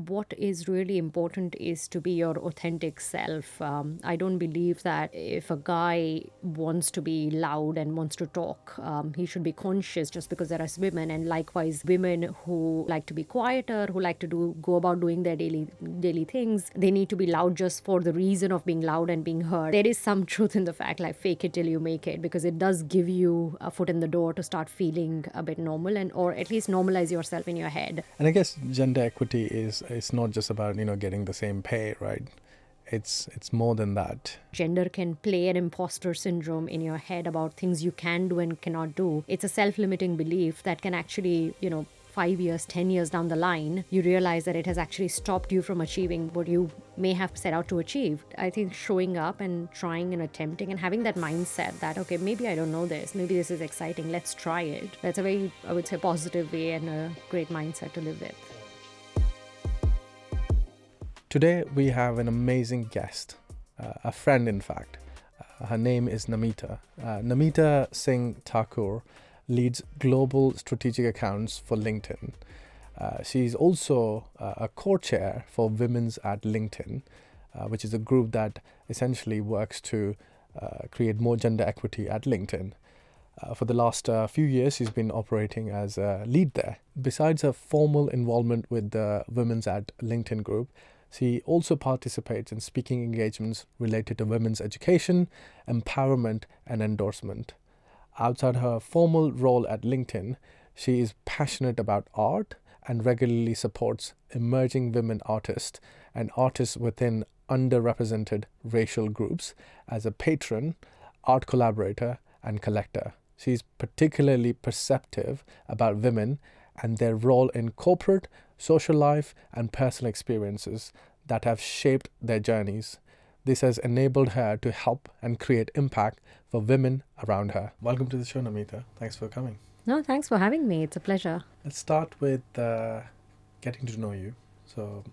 what is really important is to be your authentic self. I don't believe that if a guy wants to be loud and wants to talk, he should be conscious just because there are women, and likewise women who like to be quieter, who like to go about doing their daily things. They need to be loud just for the reason of being loud and being heard. There is some truth in the fact, like, fake it till you make it, because it does give you a foot in the door to start feeling a bit normal, and or at least normalize yourself in your head. And I guess gender equity is it's not just about, getting the same pay, right? It's more than that. Gender can play an imposter syndrome in your head about things you can do and cannot do. It's a self-limiting belief that can actually, 5 years, 10 years down the line, you realize that it has actually stopped you from achieving what you may have set out to achieve. I think showing up and trying and attempting and having that mindset that, okay, maybe I don't know this, maybe this is exciting, let's try it. That's a very, I would say, positive way and a great mindset to live with. Today we have an amazing guest, a friend in fact. Her name is Namita. Namita Singh Thakur leads global strategic accounts for LinkedIn. She's also a co-chair for Women's at LinkedIn, which is a group that essentially works to create more gender equity at LinkedIn. For the last few years, she's been operating as a lead there. Besides her formal involvement with the Women's at LinkedIn group, she also participates in speaking engagements related to women's education, empowerment, and endorsement. Outside her formal role at LinkedIn, she is passionate about art and regularly supports emerging women artists and artists within underrepresented racial groups as a patron, art collaborator, and collector. She is particularly perceptive about women and their role in corporate, social life, and personal experiences that have shaped their journeys. This has enabled her to help and create impact for women around her. Welcome to the show, Namita. Thanks for coming. No, thanks for having me. It's a pleasure. Let's start with getting to know you. So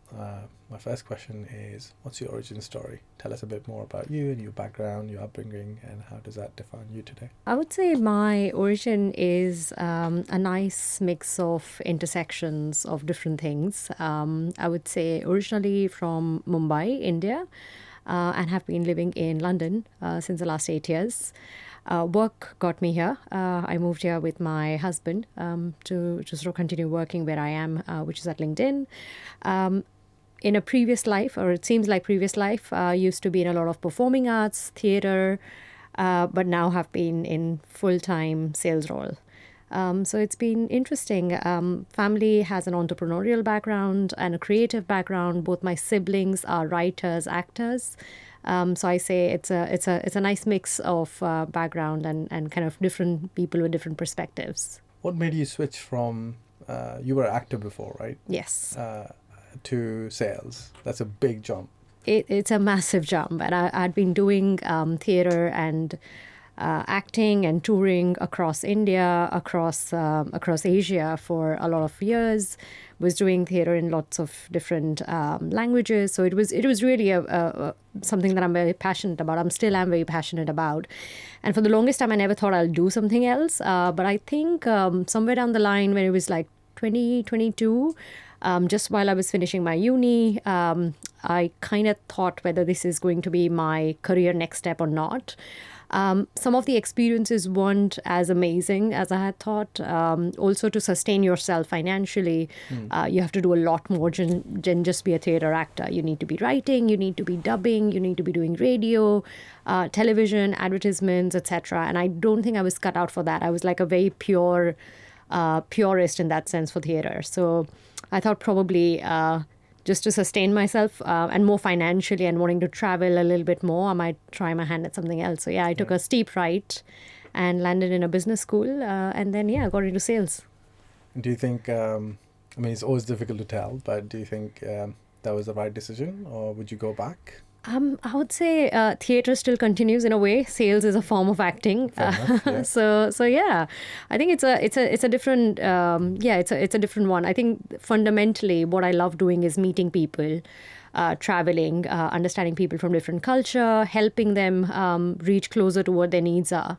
my first question is, what's your origin story? Tell us a bit more about you and your background, your upbringing, and how does that define you today? I would say my origin is a nice mix of intersections of different things. I would say originally from Mumbai, India, and have been living in London since the last 8 years. Work got me here. I moved here with my husband to sort of continue working where I am, which is at LinkedIn. In a previous life, or it seems like previous life, I used to be in a lot of performing arts, theater, but now have been in full-time sales role. So it's been interesting. Family has an entrepreneurial background and a creative background. Both my siblings are writers, actors. So I say it's a nice mix of background and kind of different people with different perspectives. What made you switch from, you were an actor before, right? Yes. To sales? That's a big jump. It's a massive jump. And I'd been doing theater and acting and touring across India, across Asia for a lot of years. Was doing theater in lots of different languages. So it was really a something that I'm very passionate about. I'm very passionate about. And for the longest time, I never thought I'll do something else. But I think somewhere down the line, when it was like 2022, just while I was finishing my uni, I kind of thought whether this is going to be my career next step or not. Some of the experiences weren't as amazing as I had thought. Also, to sustain yourself financially, you have to do a lot more than just be a theater actor. You need to be writing, you need to be dubbing, you need to be doing radio, television, advertisements, etc. And I don't think I was cut out for that. I was like a very purist in that sense for theater. So I thought probably just to sustain myself and more financially and wanting to travel a little bit more, I might try my hand at something else. So yeah, I took a steep right and landed in a business school and then, got into sales. Do you think, it's always difficult to tell, but do you think that was the right decision, or would you go back? I would say theater still continues in a way. Sales is a form of acting. Fair enough, yeah. So yeah, I think it's a different it's a different one. I think fundamentally what I love doing is meeting people, traveling, understanding people from different culture, helping them reach closer to what their needs are.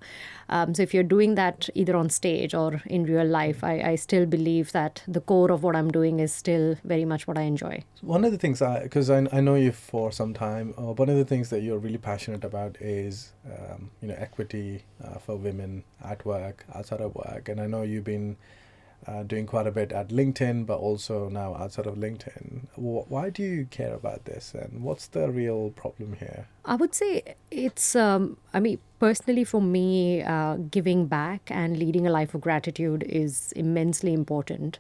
So if you're doing that either on stage or in real life, I still believe that the core of what I'm doing is still very much what I enjoy. One of the things, because I know you for some time, one of the things that you're really passionate about is, equity for women at work, outside of work. And I know you've been doing quite a bit at LinkedIn, but also now outside of LinkedIn. Why do you care about this, and what's the real problem here? I would say it's, personally for me, giving back and leading a life of gratitude is immensely important.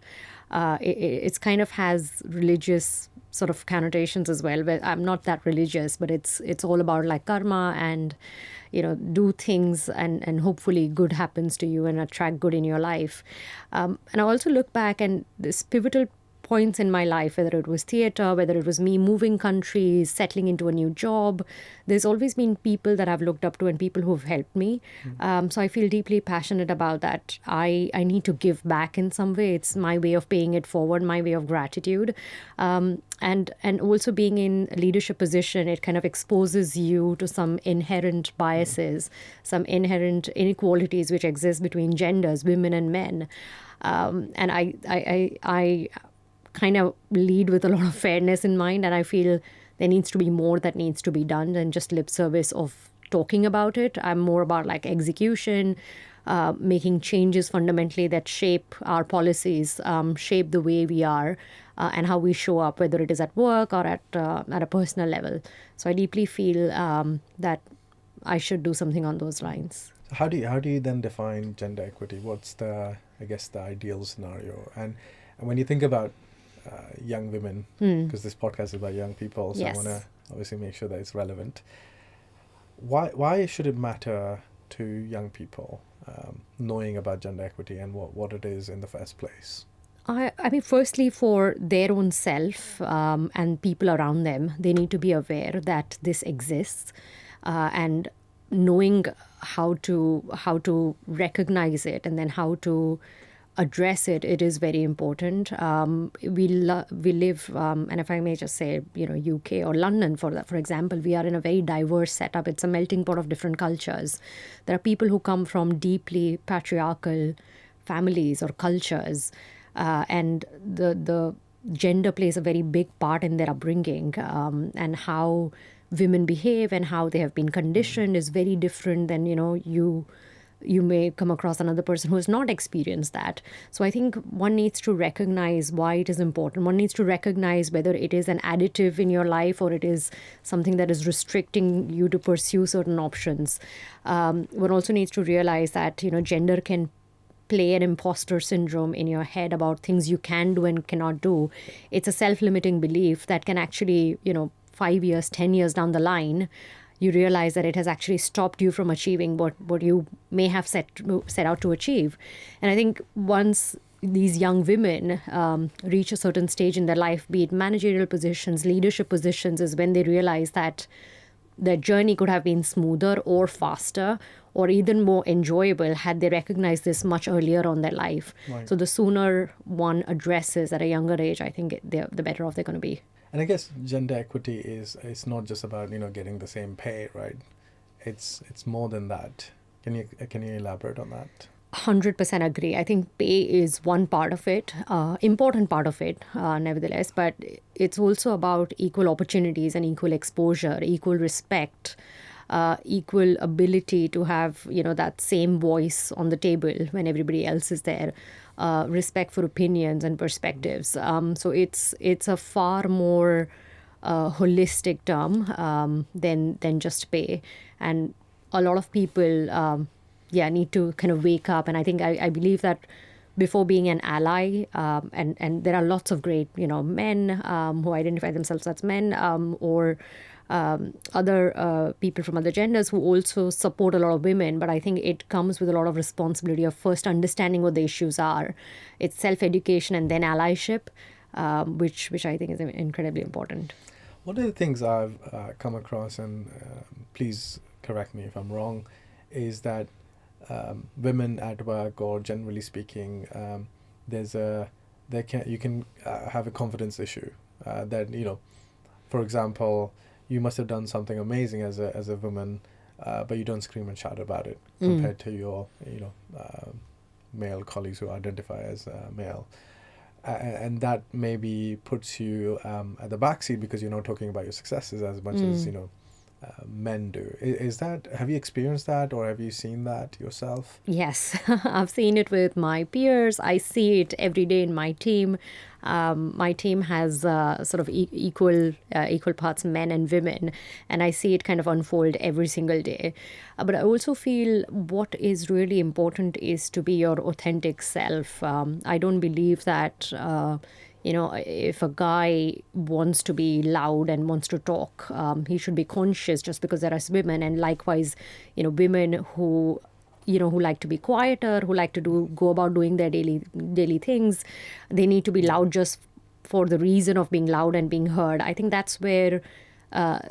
It's kind of has religious sort of connotations as well. But I'm not that religious, but it's all about like karma and, do things and hopefully good happens to you and attract good in your life. And I also look back and this pivotal points in my life, whether it was theater, whether it was me moving countries, settling into a new job, there's always been people that I've looked up to and people who've helped me. So I feel deeply passionate about that. I need to give back in some way. It's my way of paying it forward, my way of gratitude. And also being in a leadership position, it kind of exposes you to some inherent biases, some inherent inequalities which exist between genders, women and men. And I kind of lead with a lot of fairness in mind, and I feel there needs to be more that needs to be done than just lip service of talking about it. I'm more about like execution, making changes fundamentally that shape our policies, shape the way we are, and how we show up, whether it is at work or at a personal level. So I deeply feel that I should do something on those lines. How do you then define gender equity? What's the ideal scenario? And when you think about young women, because this podcast is about young people, so Yes. I want to obviously make sure that it's relevant. Why should it matter to young people knowing about gender equity and what it is in the first place? I mean, firstly, for their own self and people around them, they need to be aware that this exists, and knowing how to recognize it and then how to address it. It is very important. We live, and if I may just say, UK or London for example, we are in a very diverse setup. It's a melting pot of different cultures. There are people who come from deeply patriarchal families or cultures, and the gender plays a very big part in their upbringing, and how women behave and how they have been conditioned is very different than you may come across another person who has not experienced that. So I think one needs to recognize why it is important. One needs to recognize whether it is an additive in your life or it is something that is restricting you to pursue certain options. One also needs to realize that gender can play an imposter syndrome in your head about things you can do and cannot do. It's a self-limiting belief that can actually 5 years, 10 years down the line, you realize that it has actually stopped you from achieving what you may have set out to achieve. And I think once these young women reach a certain stage in their life, be it managerial positions, leadership positions, is when they realize that their journey could have been smoother or faster or even more enjoyable had they recognized this much earlier on their life. Right. So the sooner one addresses at a younger age, I think the better off they're going to be. And I guess gender equity it's not just about getting the same pay, right? It's more than that. Can you elaborate on that? 100% agree. I think pay is one part of it, important part of it, nevertheless. But it's also about equal opportunities and equal exposure, equal respect, equal ability to have that same voice on the table when everybody else is there. Respect for opinions and perspectives. So it's a far more holistic term than just pay. And a lot of people need to kind of wake up. And I think I believe that before being an ally, and there are lots of great men who identify themselves as men, or other people from other genders who also support a lot of women. But I think it comes with a lot of responsibility of first understanding what the issues are. It's self-education and then allyship, which I think is incredibly important. One of the things I've come across, and please correct me if I'm wrong, is that women at work, or generally speaking, there's a you can have a confidence issue. That for example, you must have done something amazing as a woman, but you don't scream and shout about it compared to your male colleagues who identify as male. And that maybe puts you at the backseat because you're not talking about your successes as much as men do. Is that, have you experienced that, or have you seen that yourself? Yes, I've seen it with my peers. I see it every day in my team. My team has sort of equal parts men and women, and I see it kind of unfold every single day. But I also feel what is really important is to be your authentic self. I don't believe that. If a guy wants to be loud and wants to talk, he should be conscious just because there are women. And likewise, women who like to be quieter, who like to go about doing their daily things, they need to be loud just for the reason of being loud and being heard. I think that's where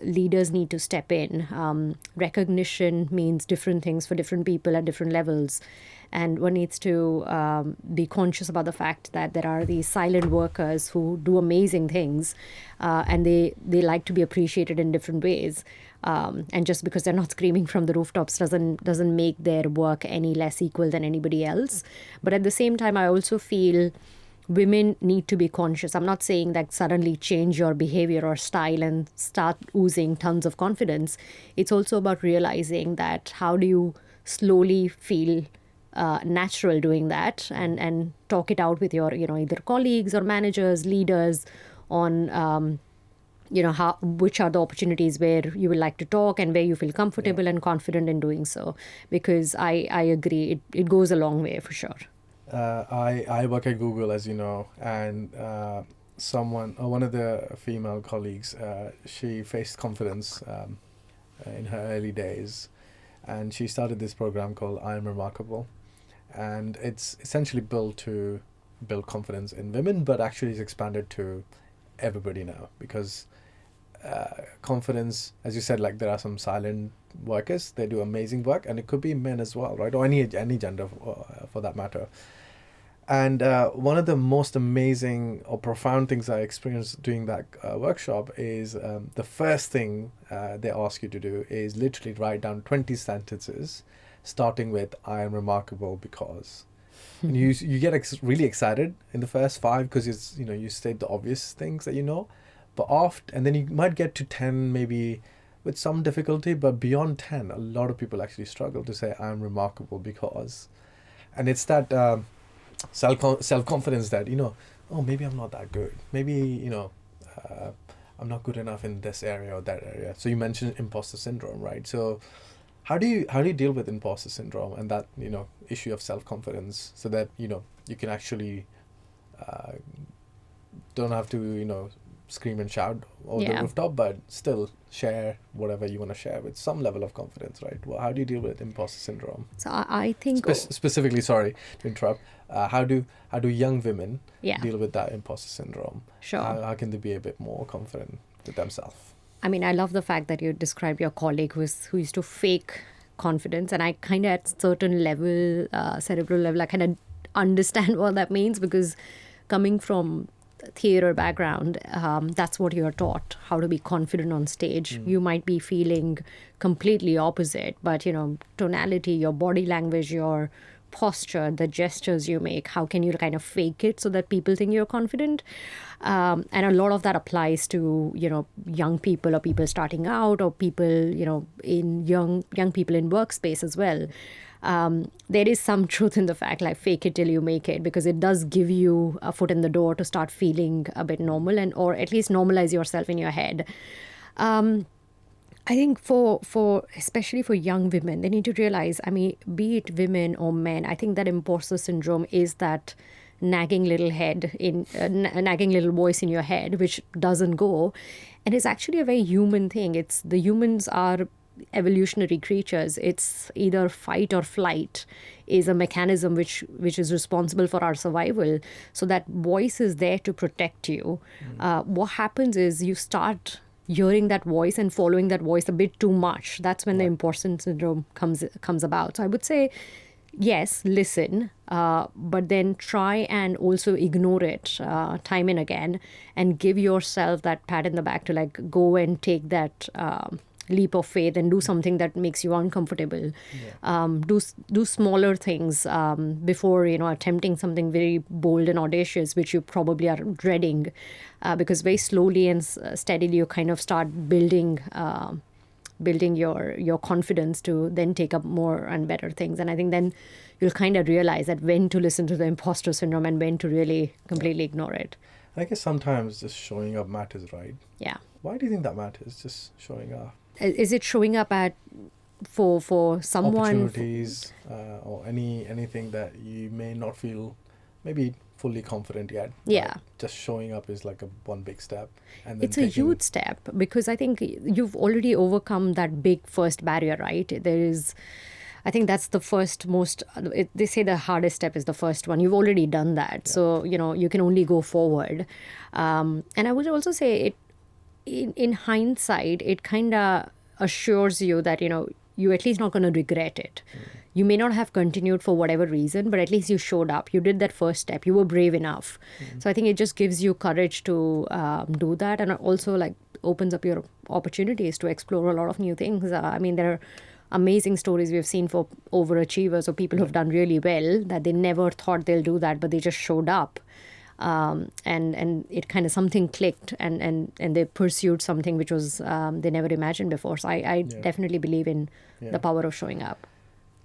leaders need to step in. Recognition means different things for different people at different levels. And one needs to be conscious about the fact that there are these silent workers who do amazing things, and they like to be appreciated in different ways. And just because they're not screaming from the rooftops doesn't make their work any less equal than anybody else. But at the same time, I also feel women need to be conscious. I'm not saying that suddenly change your behavior or style and start oozing tons of confidence. It's also about realizing that how do you slowly feel natural doing that, and talk it out with your either colleagues or managers, leaders, on how, which are the opportunities where you would like to talk and where you feel comfortable and confident in doing so. Because I agree, it goes a long way for sure. I work at Google, as you know, and one of the female colleagues, she faced confidence in her early days, and she started this program called I Am Remarkable, and it's essentially built to build confidence in women, but actually it's expanded to everybody now, because confidence, as you said, like there are some silent workers, they do amazing work, and it could be men as well, right, or any gender for that matter. And one of the most amazing or profound things I experienced doing that workshop is the first thing they ask you to do is literally write down 20 sentences starting with I am remarkable because. And you get really excited in the first 5 because it's you state the obvious things that but and then you might get to 10 maybe with some difficulty, but beyond 10 a lot of people actually struggle to say I am remarkable because. And it's that self-confidence that oh, maybe I'm not that good, maybe I'm not good enough in this area or that area. So you mentioned imposter syndrome, right? So how do you deal with imposter syndrome and that issue of self-confidence, so that you can actually don't have to scream and shout over the rooftop, but still share whatever you want to share with some level of confidence, right? Well, how do you deal with imposter syndrome? So I think specifically, sorry to interrupt, how do young women deal with that imposter syndrome? Sure. How can they be a bit more confident with themselves? I mean, I love the fact that you described your colleague who used to fake confidence, and I kind of at certain level, cerebral level, I kind of understand what that means, because coming from theater background, that's what you're taught, how to be confident on stage. You might be feeling completely opposite, but tonality, your body language, your posture, the gestures you make, how can you kind of fake it so that people think you're confident? And a lot of that applies to young people, or people starting out, or people in young people in workspace as well. There is some truth in the fact, like, fake it till you make it, because it does give you a foot in the door to start feeling a bit normal, or at least normalize yourself in your head. I think for especially for young women, they need to realize, I mean, be it women or men, I think that imposter syndrome is that nagging little nagging little voice in your head, which doesn't go. And it's actually a very human thing. The humans are evolutionary creatures. It's either fight or flight is a mechanism which is responsible for our survival. So that voice is there to protect you. What happens is you start hearing that voice and following that voice a bit too much. That's when the Right. imposter syndrome comes about. So I would say, yes, listen, but then try and also ignore it time and again, and give yourself that pat in the back to like go and take that leap of faith and do something that makes you uncomfortable. Do smaller things before attempting something very bold and audacious, which you probably are dreading, because very slowly and steadily you kind of start building your confidence to then take up more and better things. And I think then you'll kind of realize that when to listen to the imposter syndrome and when to really completely ignore it. I guess sometimes just showing up matters, right? Yeah. Why do you think that matters, just showing up? Is it showing up at for someone? Opportunities or anything that you may not feel maybe fully confident yet. Yeah. Right? Just showing up is like one big step. And then It's a huge step, because I think you've already overcome that big first barrier, right? I think that's the first they say the hardest step is the first one. You've already done that. So, you can only go forward. And I would also say in hindsight, it kind of assures you that, you're at least not going to regret it. You may not have continued for whatever reason, but at least you showed up. You did that first step. You were brave enough. So I think it just gives you courage to do that, and also like opens up your opportunities to explore a lot of new things. I mean, there are amazing stories we've seen for overachievers or people who've done really well that they never thought they'll do that, but they just showed up. And it kind of something clicked, and they pursued something which was they never imagined before. So I definitely believe in the power of showing up.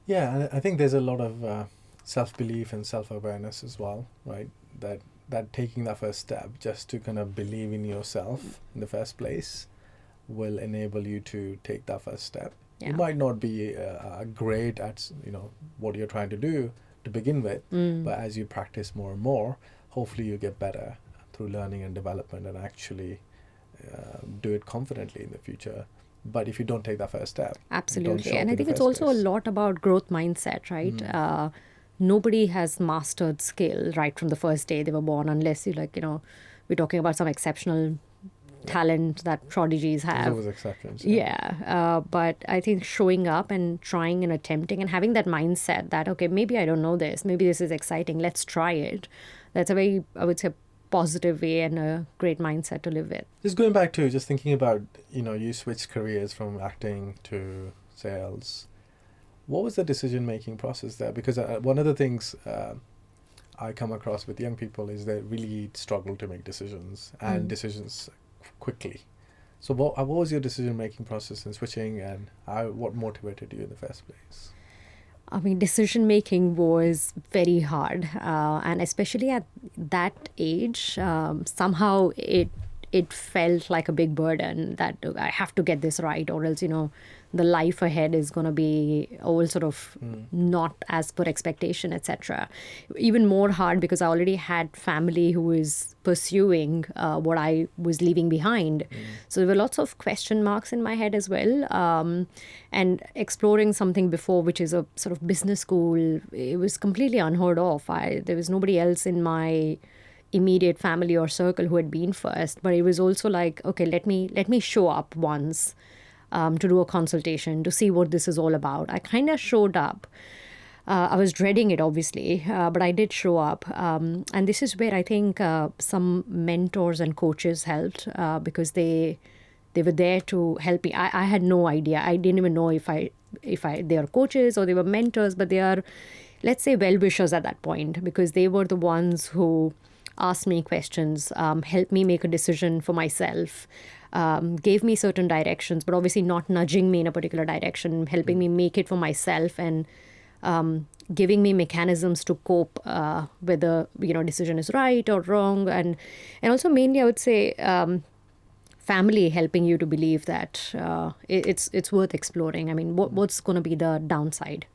Yeah, and I think there's a lot of self-belief and self-awareness as well, right? That taking that first step just to kind of believe in yourself in the first place will enable you to take that first step. Yeah. You might not be great at what you're trying to do to begin with, but as you practice more and more, hopefully you get better through learning and development and actually do it confidently in the future. But if you don't take that first step, absolutely. And I think it's also a lot about growth mindset, right? Nobody has mastered skill right from the first day they were born, unless we're talking about some exceptional talent that prodigies have. There's always exceptions. But I think showing up and trying and attempting and having that mindset that, okay, maybe I don't know this, maybe this is exciting, let's try it. That's a very, I would say, positive way and a great mindset to live with. Just going back to just thinking about, you switched careers from acting to sales. What was the decision-making process there? Because one of the things I come across with young people is they really struggle to make decisions and decisions quickly. So what was your decision-making process in switching, and what motivated you in the first place? I mean, decision making was very hard, and especially at that age, somehow it felt like a big burden that I have to get this right, or else the life ahead is going to be all sort of not as per expectation, etc. Even more hard because I already had family who was pursuing what I was leaving behind. So there were lots of question marks in my head as well. And exploring something before, which is a sort of business school, it was completely unheard of. There was nobody else in my immediate family or circle who had been first, but it was also like, okay, let me show up once to do a consultation to see what this is all about. I kind of showed up. I was dreading it, obviously, but I did show up. And this is where I think some mentors and coaches helped, because they were there to help me. I had no idea. I didn't even know if they are coaches or they were mentors, but they are, let's say, well-wishers at that point, because they were the ones who asked me questions, helped me make a decision for myself, gave me certain directions, but obviously not nudging me in a particular direction, helping me make it for myself, and giving me mechanisms to cope whether decision is right or wrong, and also mainly I would say family helping you to believe that it's worth exploring. I mean, what's going to be the downside?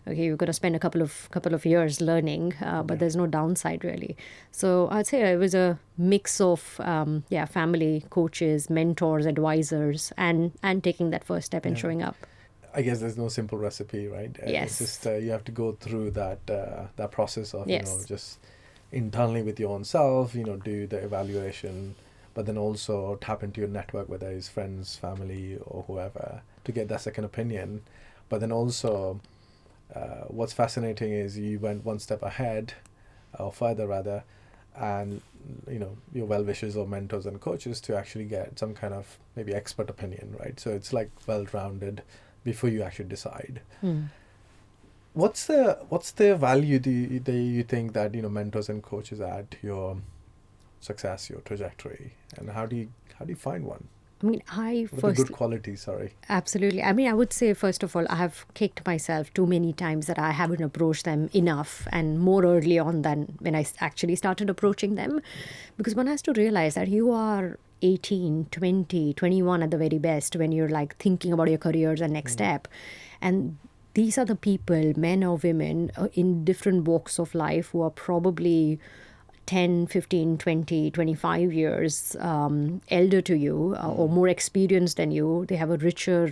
Okay, you're going to spend a couple of years learning, but there's no downside really. So I'd say it was a mix of family, coaches, mentors, advisors, and taking that first step and showing up. I guess there's no simple recipe, right? Yes. It's just you have to go through that process of Yes. just internally with your own self, do the evaluation, but then also tap into your network, whether it's friends, family, or whoever, to get that second opinion. But then also, what's fascinating is you went one step ahead, or further rather, and your well-wishers or mentors and coaches to actually get some kind of maybe expert opinion, right? So it's like well-rounded before you actually decide. What's the value do you think that mentors and coaches add to your success, your trajectory, and how do you find one? I mean, What are the good qualities? Sorry. Absolutely. I mean, I would say, first of all, I have kicked myself too many times that I haven't approached them enough and more early on than when I actually started approaching them. Because one has to realize that you are 18, 20, 21 at the very best when you're like thinking about your careers and next step. And these are the people, men or women, in different walks of life who are probably 10, 15, 20, 25 years elder to you or more experienced than you. They have a richer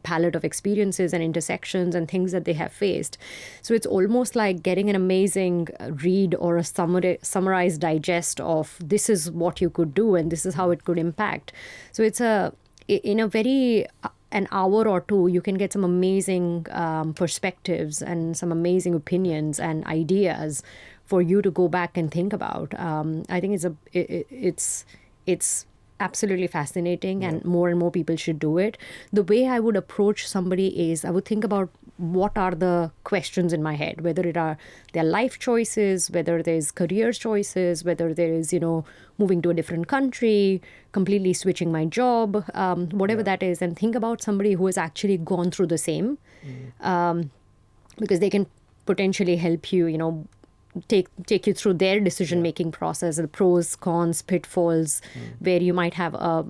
palette of experiences and intersections and things that they have faced. So it's almost like getting an amazing read or a summarized digest of this is what you could do and this is how it could impact. So it's in a very an hour or two, you can get some amazing perspectives and some amazing opinions and ideas for you to go back and think about. I think it's absolutely fascinating, and more people should do it. The way I would approach somebody is I would think about what are the questions in my head, whether it are their life choices, whether there's career choices, whether there is, moving to a different country, completely switching my job, whatever that is, and think about somebody who has actually gone through the same, because they can potentially help you, take you through their decision making process, the pros, cons, pitfalls, where you might have a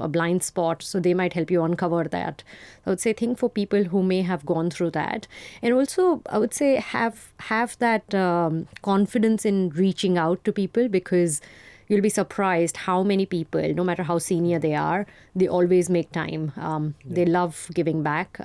blind spot. So they might help you uncover that. I would say think for people who may have gone through that, and also I would say have that confidence in reaching out to people, because you'll be surprised how many people, no matter how senior they are, they always make time. They love giving back.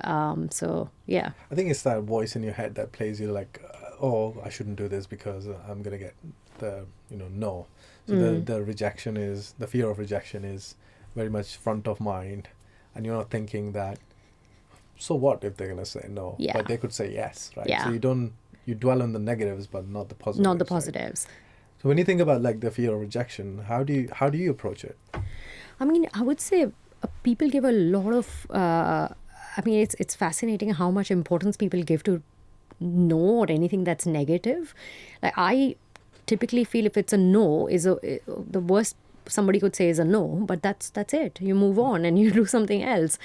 So yeah, I think it's that voice in your head that plays you like, oh, I shouldn't do this because I'm gonna get the no. So the rejection is, the fear of rejection is very much front of mind, and you're not thinking that, so what if they're gonna say no? Yeah. But they could say yes, right? Yeah. So you dwell on the negatives but not the positives. not the right? positives. So when you think about like the fear of rejection, how do you approach it? I mean, I would say people give a lot of. I mean, it's fascinating how much importance people give to no or anything that's negative. Like, I typically feel if it's a no, the worst somebody could say is a no, but that's it. You move on and you do something else.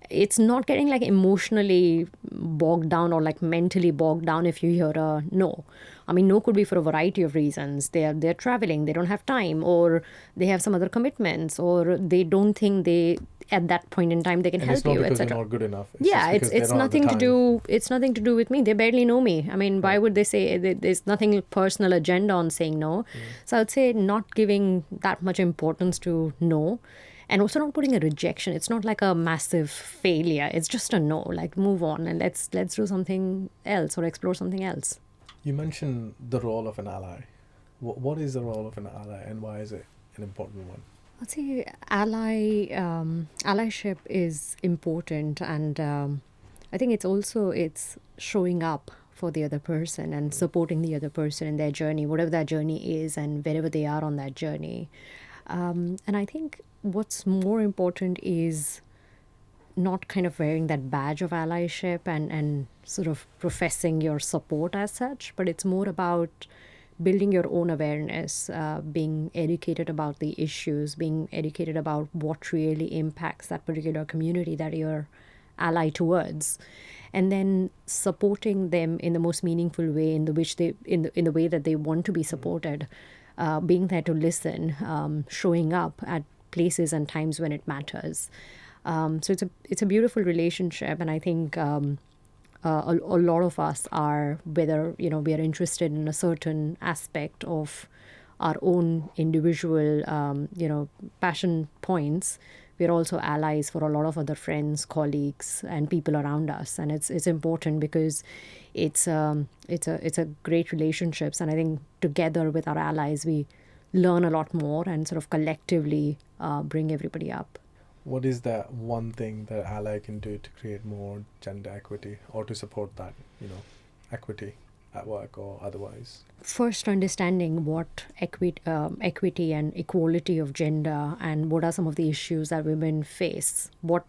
It's not getting like emotionally bogged down or like mentally bogged down if you hear a no. I mean, no could be for a variety of reasons. They're traveling, they don't have time, or they have some other commitments, or they don't think they at that point in time they can And help it's not you, because they're etc. not good enough. Yeah, just because they it's don't have the nothing to time. do. It's nothing to do with me. They barely know me. I mean, why would they say there's nothing personal agenda on saying no? So I would say not giving that much importance to no, and also not putting a rejection. It's not like a massive failure. It's just a no. Like, move on and let's do something else or explore something else. You mentioned the role of an ally. What is the role of an ally, and why is it an important one? I'd say allyship is important, and I think it's showing up for the other person and supporting the other person in their journey, whatever that journey is, and wherever they are on that journey. And I think what's more important is not kind of wearing that badge of allyship and sort of professing your support as such, but it's more about building your own awareness, being educated about the issues, being educated about what really impacts that particular community that you're ally towards, and then supporting them in the most meaningful way, in the way that they want to be supported, being there to listen, showing up at places and times when it matters. So it's a beautiful relationship, and I think a lot of us are, whether we are interested in a certain aspect of our own individual passion points, we're also allies for a lot of other friends, colleagues, and people around us. And it's important because it's a great relationships. And I think together with our allies, we learn a lot more and sort of collectively bring everybody up. What is that one thing that ally can do to create more gender equity or to support that, equity at work or otherwise? First, understanding what equity and equality of gender and what are some of the issues that women face. What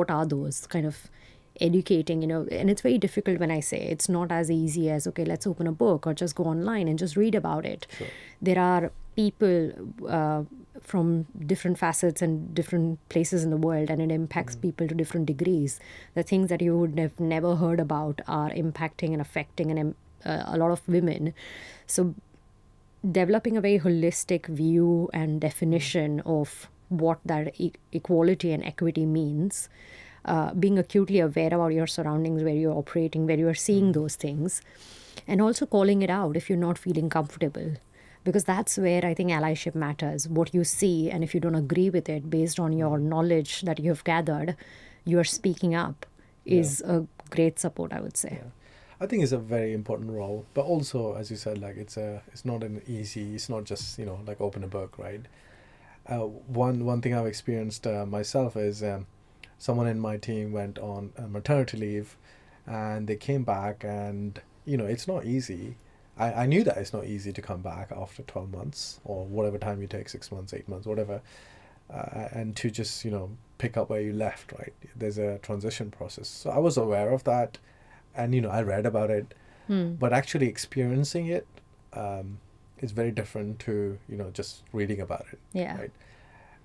are those? Kind of educating, and it's very difficult when I say it's not as easy as, okay, let's open a book or just go online and just read about it. Sure. There are people from different facets and different places in the world, and it impacts people to different degrees. The things that you would have never heard about are impacting and affecting a lot of women. So developing a very holistic view and definition of what that equality and equity means, being acutely aware about your surroundings, where you're operating, where you're seeing those things, and also calling it out if you're not feeling comfortable. Because that's where I think allyship matters. What you see, and if you don't agree with it based on your knowledge that you've gathered, you're speaking up is a great support, I would say. Yeah. I think it's a very important role, but also, as you said, like it's not an easy. It's not just like open a book, right? One thing I've experienced myself is someone in my team went on maternity leave, and they came back, and it's not easy. I knew that it's not easy to come back after 12 months or whatever time you take, 6 months, 8 months, whatever, and to just pick up where you left, right? There's a transition process, so I was aware of that. And I read about it, but actually experiencing it is very different to just reading about it. Yeah. Right.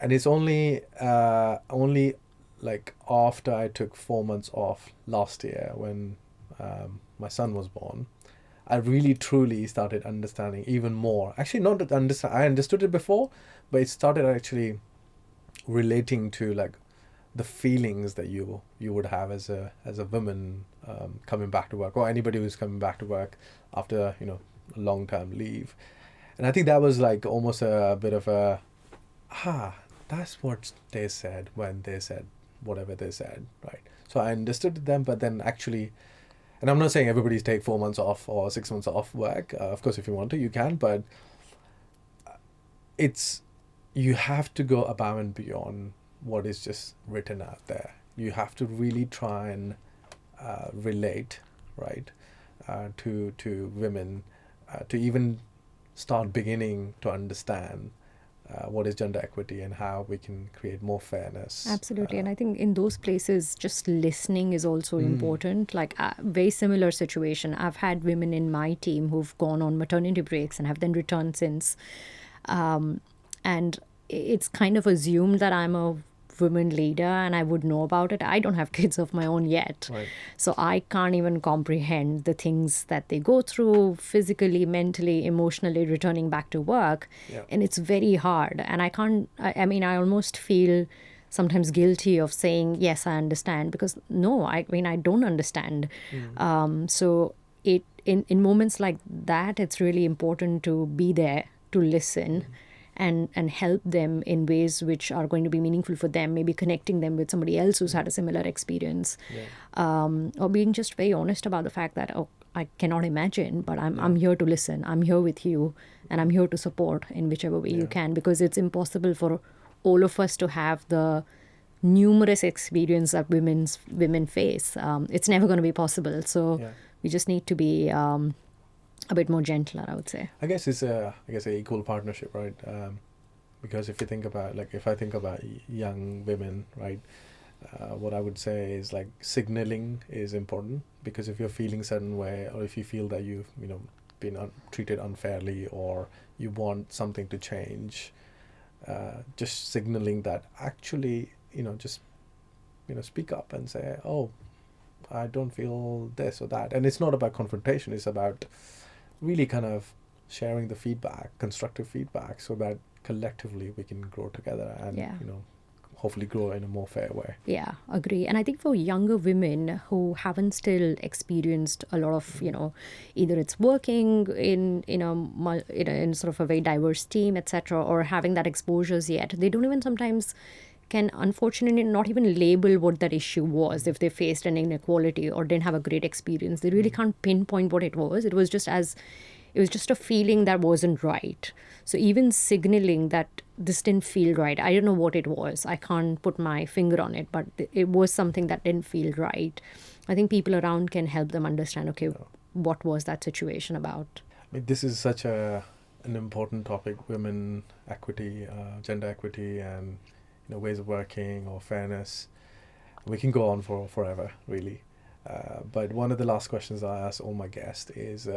And it's only like after I took 4 months off last year when my son was born, I really truly started understanding even more. Actually, not that I understood it before, but it started actually relating to like the feelings that you would have as a woman coming back to work, or anybody who's coming back to work after a long-term leave. And I think that was like almost a bit of a that's what they said when they said whatever they said, right? So I understood them, but then actually, and I'm not saying everybody's take 4 months off or 6 months off work. Of course, if you want to, you can, but you have to go above and beyond what is just written out there. You have to really try and relate, right, to women, to even start beginning to understand what is gender equity and how we can create more fairness. Absolutely. And I think in those places, just listening is also important. Like a very similar situation. I've had women in my team who've gone on maternity breaks and have then returned since. And it's kind of assumed that I'm a women leader and I would know about it. I don't have kids of my own yet. Right. So I can't even comprehend the things that they go through physically, mentally, emotionally, returning back to work. Yeah. And it's very hard. And I almost feel sometimes guilty of saying, yes, I understand, because no, I don't understand. So in moments like that, it's really important to be there to listen. And help them in ways which are going to be meaningful for them, maybe connecting them with somebody else who's had a similar experience, or being just very honest about the fact that, I cannot imagine, but I'm here to listen. I'm here with you, and I'm here to support in whichever way you can, because it's impossible for all of us to have the numerous experience that women face. It's never going to be possible. So we just need to be a bit more gentler, I would say. I guess it's a equal partnership, right? Because if you think about, like, if I think about young women, right, what I would say is like signaling is important, because if you're feeling certain way, or if you feel that you've been treated unfairly, or you want something to change, just signaling that actually just speak up and say, oh, I don't feel this or that. And it's not about confrontation, it's about really kind of sharing the feedback, constructive feedback, so that collectively we can grow together and hopefully grow in a more fair way. Yeah, agree. And I think for younger women who haven't still experienced a lot of, either it's working in sort of a very diverse team, etc., or having that exposures yet, they don't even sometimes can unfortunately not even label what that issue was if they faced an inequality or didn't have a great experience. They really can't pinpoint what it was. It was just a feeling that wasn't right. So even signaling that this didn't feel right, I don't know what it was. I can't put my finger on it, but it was something that didn't feel right. I think people around can help them understand, okay, what was that situation about? I mean, this is such an important topic: women equity, gender equity, and ways of working or fairness. We can go on for forever, really. But one of the last questions I ask all my guests is,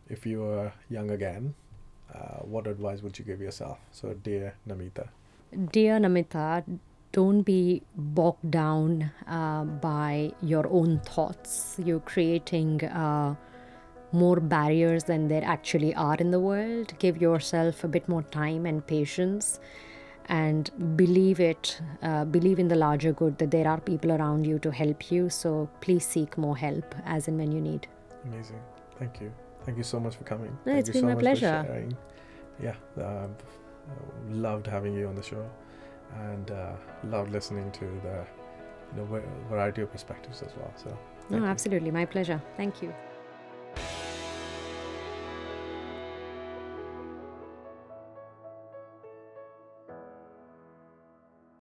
if you were young again, what advice would you give yourself? So, dear Namita. Dear Namita, don't be bogged down by your own thoughts. You're creating more barriers than there actually are in the world. Give yourself a bit more time and patience, and believe in the larger good, that there are people around you to help you. So please seek more help as and when you need. Amazing. Thank you. Thank you so much for coming. No, Thank it's you been so my much pleasure. for sharing. Yeah, loved having you on the show, and loved listening to the variety of perspectives as well. So No, thank you. absolutely. My pleasure. Thank you.